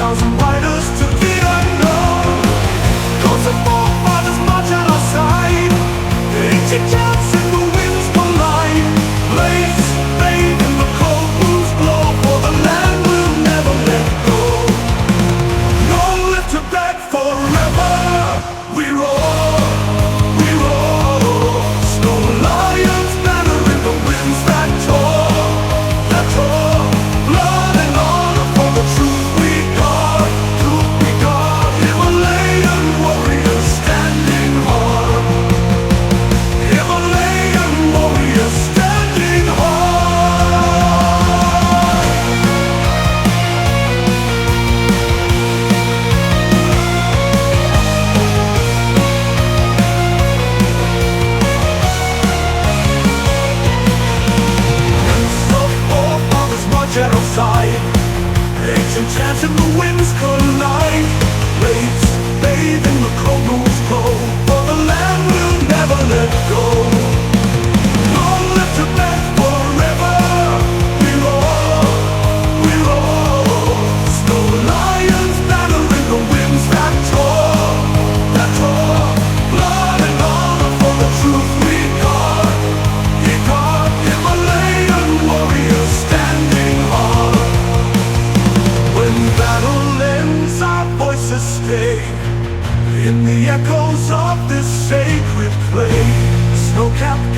2,000 riders to the unknown. Cause the forefathers march at our side. Ancient chants in the winds collide. Blaze, bathe in the cold moon's glow. For the land will never let go. Long live Tibet forever. We roar, we roar. Snow lions banner in the winds that tore, that tore. Blood and honor for the truth we guard, truth we guard. Himalayan warriors standing hard. Himalayan warriors standing hard. So forefathers march at our side. Ancient chants in the winds collide. Waves bathe in the cold moon's glow. For the land will never let go. Long live Tibet forever. We roar, we roar. Snow lions banner in the winds that tore, that tore. Blood and honor for the truth we guard. We guard. Himalayan warriors standing hard. When battle ends, our voices stay in the echoes of this sacred play. Snow-capped